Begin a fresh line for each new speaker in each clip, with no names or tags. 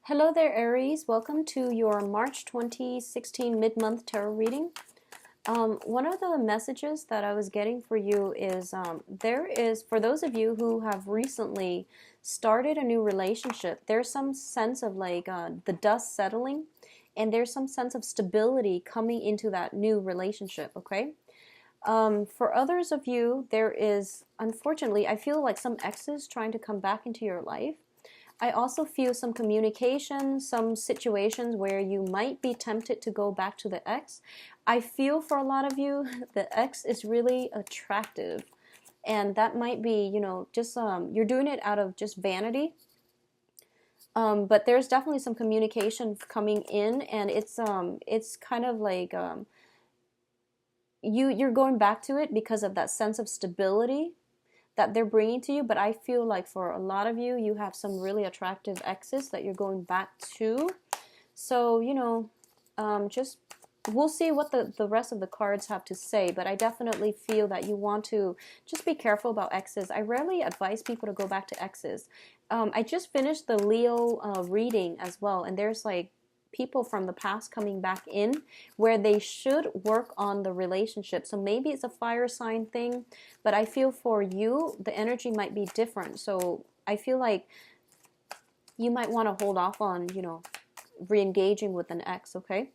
Hello there, Aries. Welcome to your March 2016 mid-month tarot reading. One of the messages that I was getting for you is for those of you who have recently started a new relationship, there's some sense of the dust settling, and there's some sense of stability coming into that new relationship, okay? For others of you, there is, unfortunately, I feel like some exes trying to come back into your life. I also feel some communication, some situations where you might be tempted to go back to the ex. I feel for a lot of you, the ex is really attractive. And that might be, just you're doing it out of just vanity. But there's definitely some communication coming in, and it's kind of like you're going back to it because of that sense of stability that they're bringing to you. But I feel like for a lot of you, you have some really attractive exes that you're going back to. So, just we'll see what the rest of the cards have to say. But I definitely feel that you want to just be careful about exes. I rarely advise people to go back to exes. I just finished the Leo reading as well, and there's like people from the past coming back in where they should work on the relationship. So maybe it's a fire sign thing, but I feel for you, the energy might be different. So I feel like you might want to hold off on, re-engaging with an ex, okay?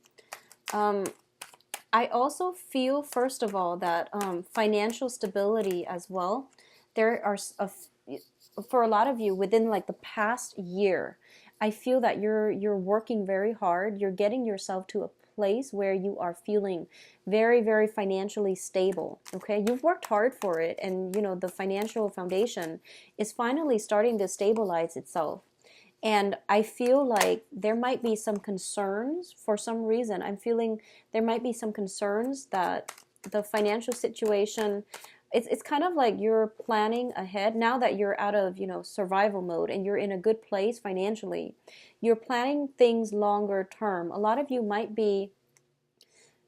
I also feel, first of all, that financial stability as well. There are, for a lot of you, within like the past year, I feel that you're working very hard. You're getting yourself to a place where you are feeling very, very financially stable. Okay, you've worked hard for it, and the financial foundation is finally starting to stabilize itself. And I feel like there might be some concerns for some reason. I'm feeling there might be some concerns that the financial situation, it's kind of like you're planning ahead now that you're out of survival mode and you're in a good place financially. You're planning things longer term. A lot of you might be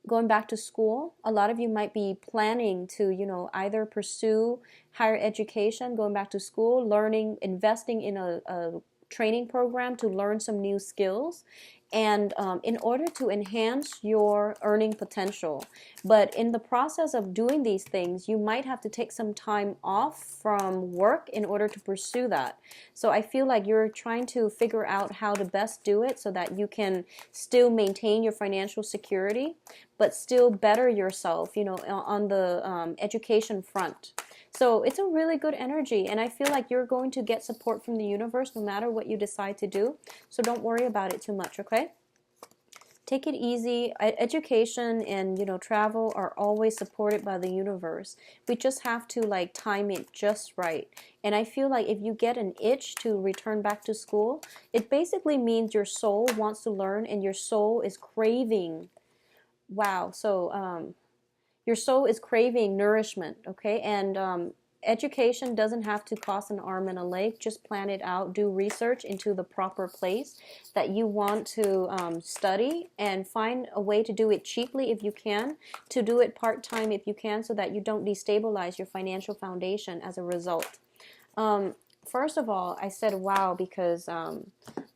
going back to school. A lot of you might be planning to either pursue higher education, going back to school, learning, investing in a training program to learn some new skills, and in order to enhance your earning potential. But in the process of doing these things, you might have to take some time off from work in order to pursue that. So I feel like you're trying to figure out how to best do it so that you can still maintain your financial security, but still better yourself, on the education front. So it's a really good energy, and I feel like you're going to get support from the universe no matter what you decide to do. So don't worry about it too much, okay? Take it easy. Education and travel are always supported by the universe. We just have to time it just right. And I feel like if you get an itch to return back to school, it basically means your soul wants to learn and your soul is craving. Wow. So your soul is craving nourishment, okay? And education doesn't have to cost an arm and a leg. Just plan it out. Do research into the proper place that you want to study, and find a way to do it cheaply if you can, to do it part-time if you can, so that you don't destabilize your financial foundation as a result. First of all, I said wow because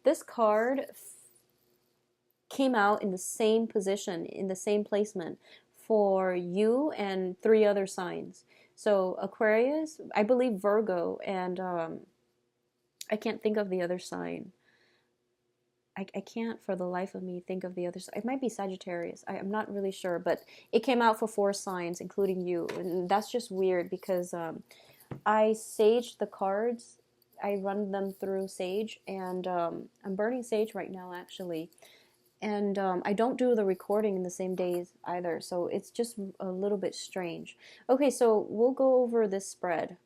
this card came out in the same position, in the same placement for you and 3 other signs. So Aquarius, I believe Virgo, and I can't think of the other sign. I can't for the life of me think of the other sign. It might be Sagittarius. I'm not really sure, but it came out for 4 signs, including you. And that's just weird because I saged the cards. I run them through Sage, and I'm burning Sage right now, actually. And I don't do the recording in the same days either, so it's just a little bit strange. Okay, so we'll go over this spread.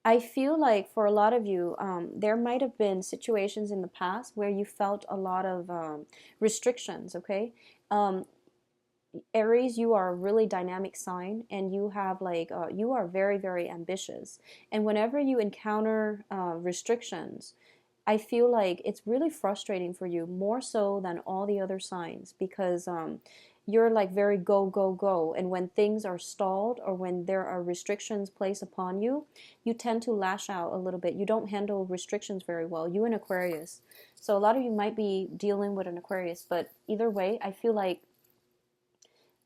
I feel like for a lot of you, there might have been situations in the past where you felt a lot of restrictions, okay? Aries, you are a really dynamic sign, and you have you are very, very ambitious. And whenever you encounter restrictions, I feel like it's really frustrating for you, more so than all the other signs, because you're like very go, go, go. And when things are stalled or when there are restrictions placed upon you, you tend to lash out a little bit. You don't handle restrictions very well. You and Aquarius. So a lot of you might be dealing with an Aquarius, but either way, I feel like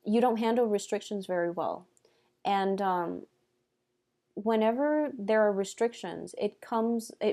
you don't handle restrictions very well. And whenever there are restrictions, it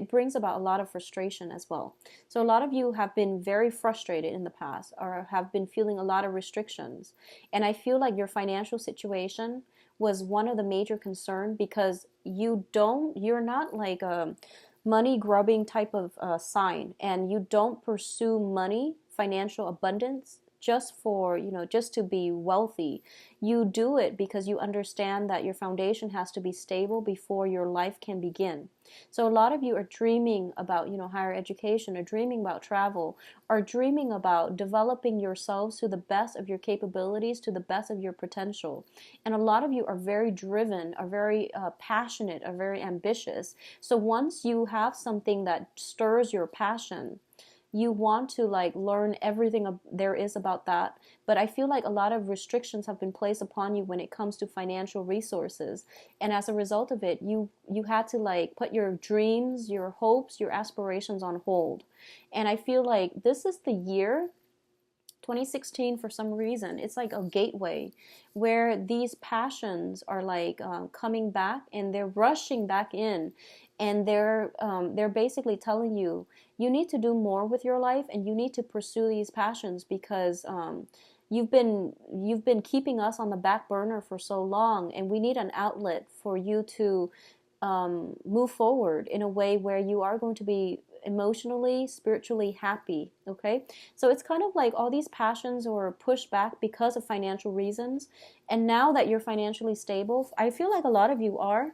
brings about a lot of frustration as well. So a lot of you have been very frustrated in the past or have been feeling a lot of restrictions. And I feel like your financial situation was one of the major concern because you're not like a money grubbing type of sign, and you don't pursue money, financial abundance just for, just to be wealthy. You do it because you understand that your foundation has to be stable before your life can begin. So a lot of you are dreaming about, higher education, or dreaming about travel, or dreaming about developing yourselves to the best of your capabilities, to the best of your potential. And a lot of you are very driven, are very passionate, are very ambitious. So once you have something that stirs your passion, you want to like learn everything there is about that. But I feel like a lot of restrictions have been placed upon you when it comes to financial resources. And as a result of it, you had to like put your dreams, your hopes, your aspirations on hold. And I feel like this is the year 2016, for some reason, it's like a gateway where these passions are like coming back, and they're rushing back in, and they're basically telling you, you need to do more with your life, and you need to pursue these passions because you've been keeping us on the back burner for so long, and we need an outlet for you to move forward in a way where you are going to be emotionally, spiritually happy. Okay, so it's kind of like all these passions were pushed back because of financial reasons, and now that you're financially stable, I feel like a lot of you are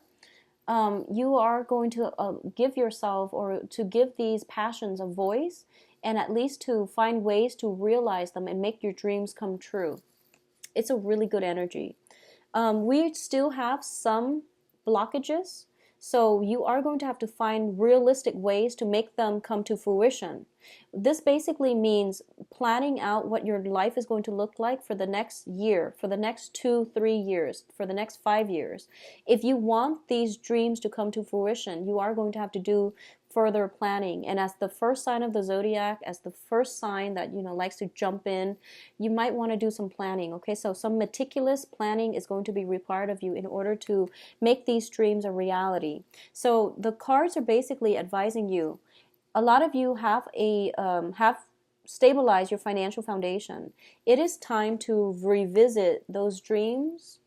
going to give yourself, or to give these passions a voice, and at least to find ways to realize them and make your dreams come true. It's a really good energy. We still have some blockages, so you are going to have to find realistic ways to make them come to fruition. This basically means planning out what your life is going to look like for the next year, for the next 2-3 years, for the next 5 years. If you want these dreams to come to fruition, you are going to have to do further planning. And as the first sign of the zodiac, as the first sign that likes to jump in, you might want to do some planning. Okay, so some meticulous planning is going to be required of you in order to make these dreams a reality. So the cards are basically advising you. A lot of you have stabilized your financial foundation. It is time to revisit those dreams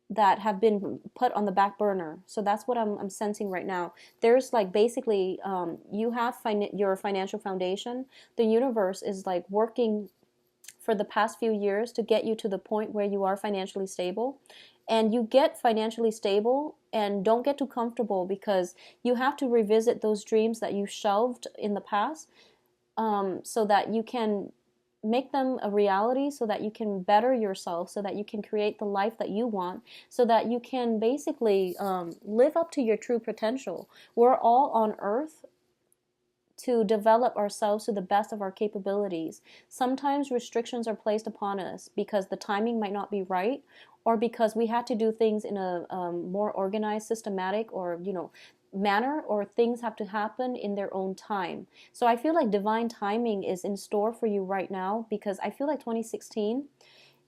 that have been put on the back burner. So that's what I'm sensing right now. There's like basically you have your financial foundation. The universe is like working for the past few years to get you to the point where you are financially stable. And you get financially stable and don't get too comfortable, because you have to revisit those dreams that you shelved in the past, so that you can make them a reality, so that you can better yourself, so that you can create the life that you want, so that you can basically live up to your true potential. We're all on earth to develop ourselves to the best of our capabilities. Sometimes restrictions are placed upon us because the timing might not be right, or because we had to do things in a more organized, systematic, or manner, or things have to happen in their own time. So I feel like divine timing is in store for you right now, because I feel like 2016,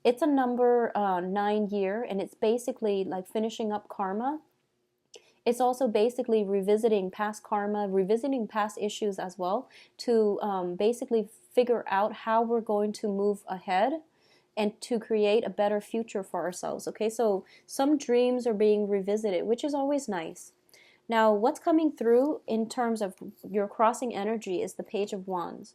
it's a number 9 year, and it's basically like finishing up karma. It's also basically revisiting past karma, revisiting past issues as well, to basically figure out how we're going to move ahead and to create a better future for ourselves. Okay, so some dreams are being revisited, which is always nice. Now, what's coming through in terms of your crossing energy is the Page of Wands.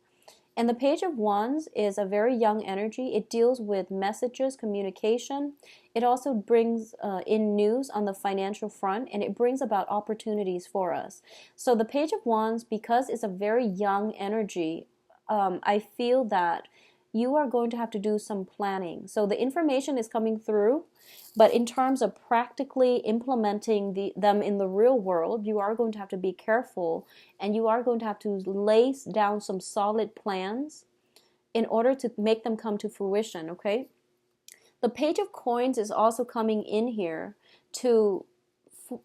And the Page of Wands is a very young energy. It deals with messages, communication. It also brings in news on the financial front, and it brings about opportunities for us. So the Page of Wands, because it's a very young energy, I feel that you are going to have to do some planning. So the information is coming through, but in terms of practically implementing them in the real world, you are going to have to be careful, and you are going to have to lay down some solid plans in order to make them come to fruition, okay? The Page of Coins is also coming in here to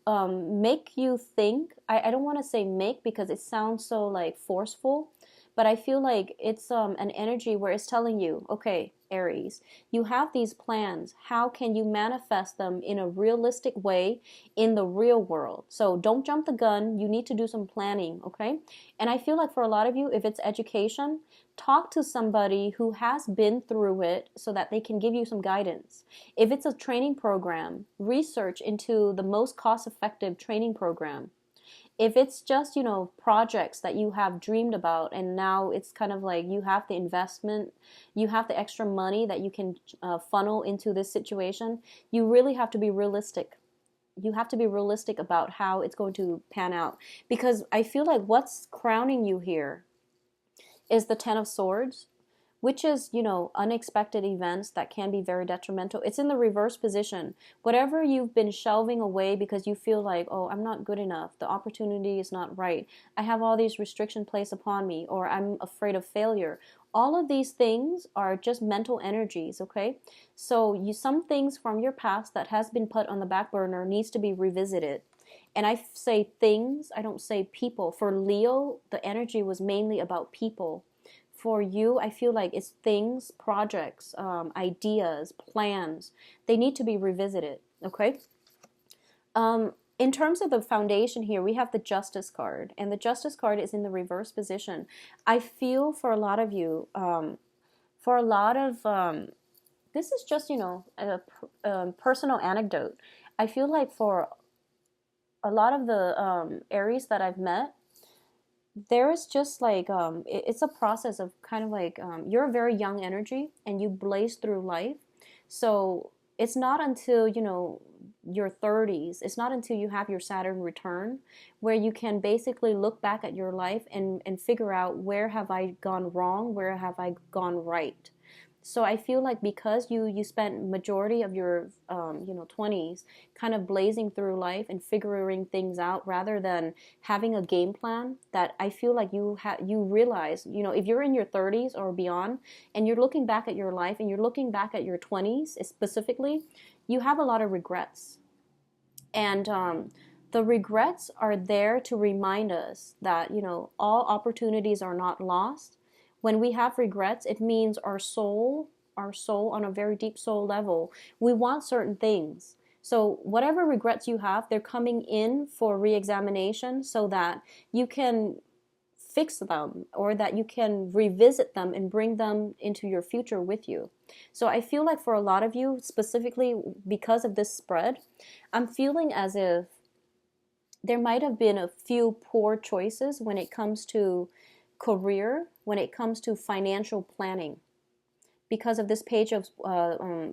make you think. I don't want to say make because it sounds so like forceful, but I feel like it's an energy where it's telling you, okay, Aries, you have these plans. How can you manifest them in a realistic way in the real world? So don't jump the gun. You need to do some planning, okay? And I feel like for a lot of you, if it's education, talk to somebody who has been through it so that they can give you some guidance. If it's a training program, research into the most cost-effective training program. If it's just, projects that you have dreamed about and now it's kind of like you have the investment, you have the extra money that you can funnel into this situation, you really have to be realistic. You have to be realistic about how it's going to pan out. Because I feel like what's crowning you here is the Ten of Swords, which is, unexpected events that can be very detrimental. It's in the reverse position. Whatever you've been shelving away because you feel like, oh, I'm not good enough, the opportunity is not right, I have all these restrictions placed upon me, or I'm afraid of failure. All of these things are just mental energies, okay? So some things from your past that has been put on the back burner needs to be revisited. And I say things, I don't say people. For Leo, the energy was mainly about people. For you, I feel like it's things, projects, ideas, plans. They need to be revisited, okay? In terms of the foundation here, we have the Justice card. And the Justice card is in the reverse position. I feel for a lot of you, this is just, a personal anecdote. I feel like for a lot of the Aries that I've met, there is just like it's a process of kind of like you're a very young energy and you blaze through life. So it's not until your 30s, it's not until you have your Saturn return where you can basically look back at your life and figure out, where have I gone wrong, where have I gone right. So I feel like because you spent majority of your 20s kind of blazing through life and figuring things out rather than having a game plan, that I feel like you realize, if you're in your 30s or beyond and you're looking back at your life and you're looking back at your 20s specifically, you have a lot of regrets. And the regrets are there to remind us that, all opportunities are not lost. When we have regrets, it means our soul on a very deep soul level, we want certain things. So whatever regrets you have, they're coming in for re-examination so that you can fix them or that you can revisit them and bring them into your future with you. So I feel like for a lot of you, specifically because of this spread, I'm feeling as if there might have been a few poor choices when it comes to career, when it comes to financial planning, because of this Page of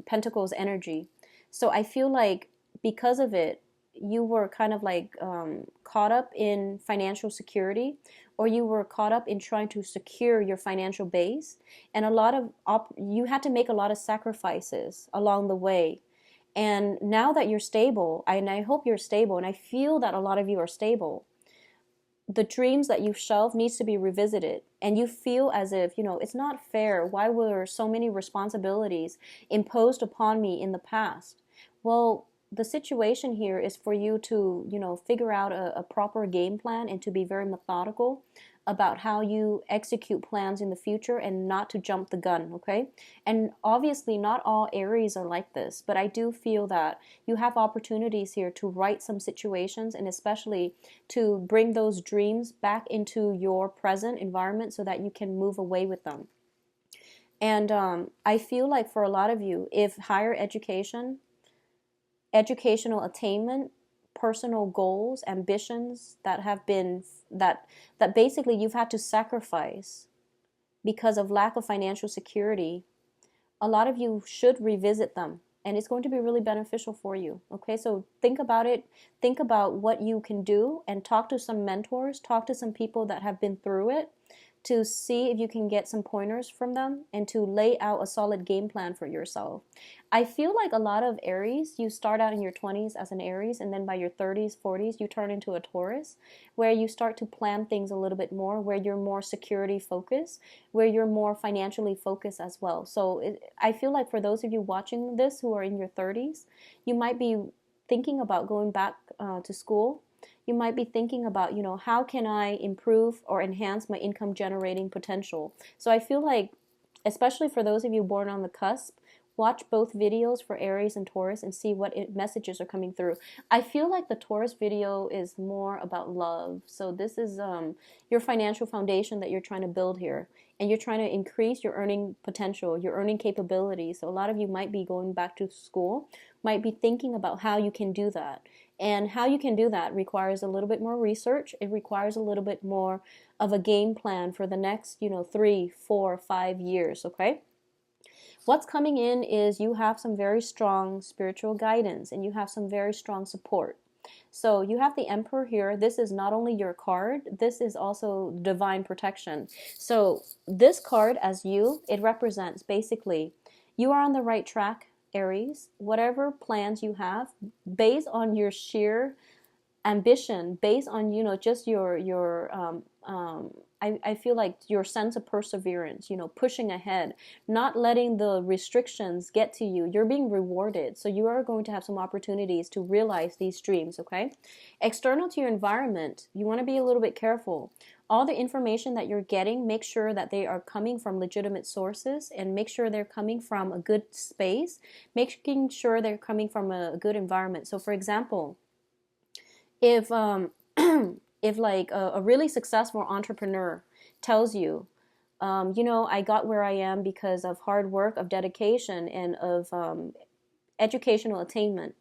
Pentacles energy. So I feel like because of it, you were kind of like caught up in financial security, or you were caught up in trying to secure your financial base, and you had to make a lot of sacrifices along the way. And now that you're stable, and I hope you're stable, and I feel that a lot of you are stable, the dreams that you've shelved needs to be revisited. And you feel as if, it's not fair. Why were so many responsibilities imposed upon me in the past? Well, the situation here is for you to, figure out a proper game plan and to be very methodical about how you execute plans in the future and not to jump the gun, okay? And obviously not all Aries are like this, but I do feel that you have opportunities here to right some situations and especially to bring those dreams back into your present environment so that you can move away with them. And I feel like for a lot of you, if higher education, educational attainment, personal goals, ambitions that have been that basically you've had to sacrifice because of lack of financial security, a lot of you should revisit them, and it's going to be really beneficial for you. Okay, so think about it, think about what you can do, and talk to some mentors, talk to some people that have been through it to see if you can get some pointers from them and to lay out a solid game plan for yourself. I feel like a lot of Aries, you start out in your 20s as an Aries, and then by your 30s, 40s, you turn into a Taurus, where you start to plan things a little bit more, where you're more security focused, where you're more financially focused as well. So I feel like for those of you watching this who are in your 30s, you might be thinking about going back to school. You might be thinking about, how can I improve or enhance my income generating potential? So I feel like, especially for those of you born on the cusp, watch both videos for Aries and Taurus and see what messages are coming through. I feel like the Taurus video is more about love. So this is your financial foundation that you're trying to build here. And you're trying to increase your earning potential, your earning capability. So a lot of you might be going back to school, might be thinking about how you can do that. And how you can do that requires a little bit more research. It requires a little bit more of a game plan for the next, 3, 4, 5 years, okay? What's coming in is you have some very strong spiritual guidance and you have some very strong support. So you have the Emperor here. This is not only your card, this is also divine protection. So this card it represents basically you are on the right track, Aries. Whatever plans you have, based on your sheer ambition, based on just I feel like your sense of perseverance, pushing ahead, not letting the restrictions get to you. You're being rewarded, so you are going to have some opportunities to realize these dreams, okay? External to your environment, you want to be a little bit careful. All the information that you're getting, make sure that they are coming from legitimate sources and make sure they're coming from a good space, making sure they're coming from a good environment. So for example, if if like a really successful entrepreneur tells you, I got where I am because of hard work, of dedication, and of educational attainment,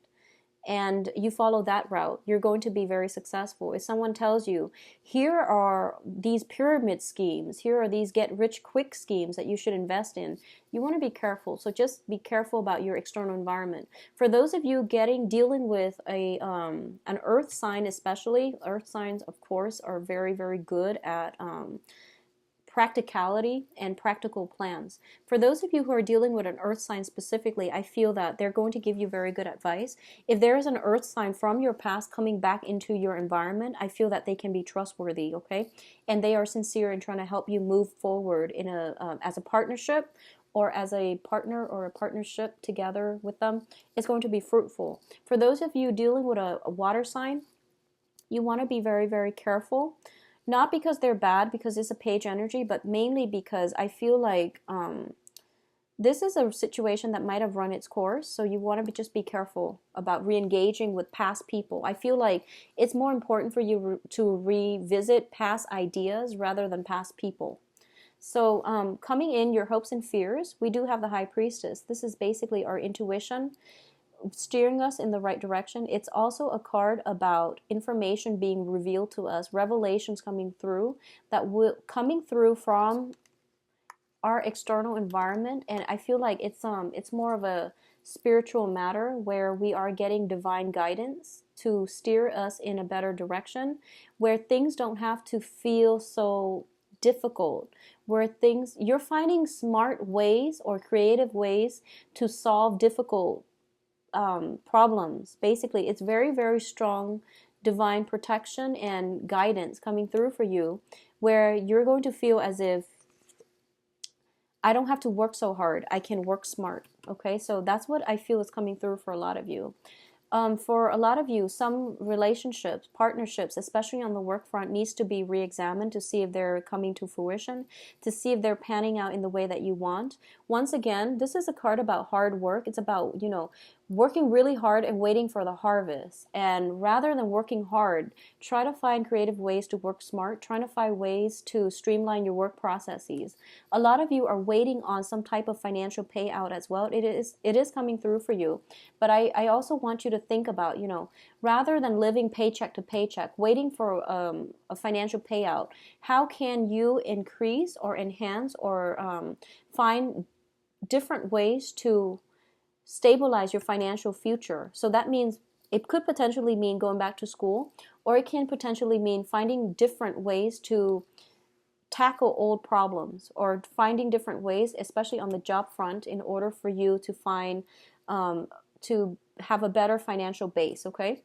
and you follow that route, you're going to be very successful. If someone tells you, here are these pyramid schemes, here are these get rich quick schemes that you should invest in, you want to be careful. So just be careful about your external environment. For those of you dealing with an earth sign, especially, earth signs, of course, are very, very good at practicality and practical plans. For those of you who are dealing with an earth sign specifically, I feel that they're going to give you very good advice. If there is an earth sign from your past coming back into your environment, I feel that they can be trustworthy, okay? And they are sincere in trying to help you move forward in as a partnership or as a partner or a partnership together with them. It's going to be fruitful. For those of you dealing with a water sign, you want to be very, very careful. Not because they're bad, because it's a page energy, but mainly because I feel like this is a situation that might have run its course. So you want to just be careful about re-engaging with past people. I feel like it's more important for you to revisit past ideas rather than past people. So coming in, your hopes and fears, we do have the High Priestess. This is basically our intuition, steering us in the right direction. It's also a card about information being revealed to us, revelations coming through coming through from our external environment. And I feel like it's more of a spiritual matter where we are getting divine guidance to steer us in a better direction, where things don't have to feel so difficult, where you're finding smart ways or creative ways to solve difficult problems. Basically, it's very, very strong divine protection and guidance coming through for you, where you're going to feel as if I don't have to work so hard, I can work smart. Okay, so that's what I feel is coming through for a lot of you. For a lot of you, some relationships, partnerships, especially on the work front, needs to be re-examined to see if they're coming to fruition, to see if they're panning out in the way that you want. Once again, this is a card about hard work. It's about, working really hard and waiting for the harvest. And rather than working hard, try to find creative ways to work smart, trying to find ways to streamline your work processes. A lot of you are waiting on some type of financial payout as well. It is coming through for you. But I also want you to think about, rather than living paycheck to paycheck, waiting for a financial payout, how can you increase or enhance or find different ways to stabilize your financial future? So that means it could potentially mean going back to school, or it can potentially mean finding different ways to tackle old problems or finding different ways, especially on the job front, in order for you to find to have a better financial base, okay?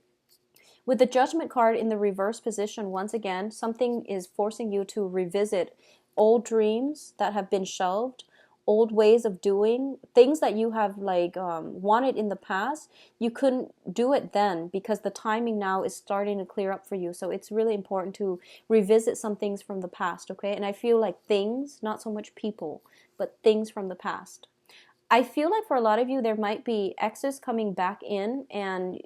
With the Judgment card in the reverse position, once again, something is forcing you to revisit old dreams that have been shelved, old ways of doing things that you have like wanted in the past. You couldn't do it then because the timing now is starting to clear up for you. So it's really important to revisit some things from the past, okay? And I feel like things, not so much people, but things from the past. I feel like for a lot of you, there might be exes coming back in, and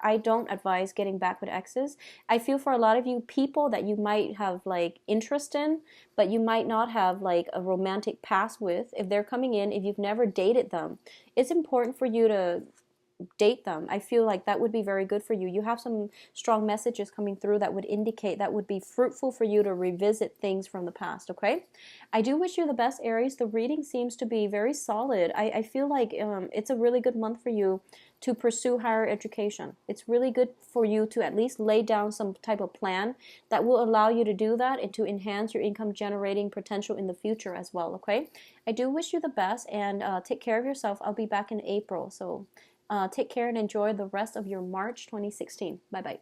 I don't advise getting back with exes. I feel for a lot of you, people that you might have like interest in, but you might not have like a romantic past with, if they're coming in, if you've never dated them, it's important for you to date them. I feel like that would be very good for you. You have some strong messages coming through that would indicate that would be fruitful for you to revisit things from the past, okay? I do wish you the best, Aries. The reading seems to be very solid. I feel like it's a really good month for you to pursue higher education. It's really good for you to at least lay down some type of plan that will allow you to do that and to enhance your income generating potential in the future as well, okay? I do wish you the best, and take care of yourself. I'll be back in April, so take care and enjoy the rest of your March 2016. Bye-bye.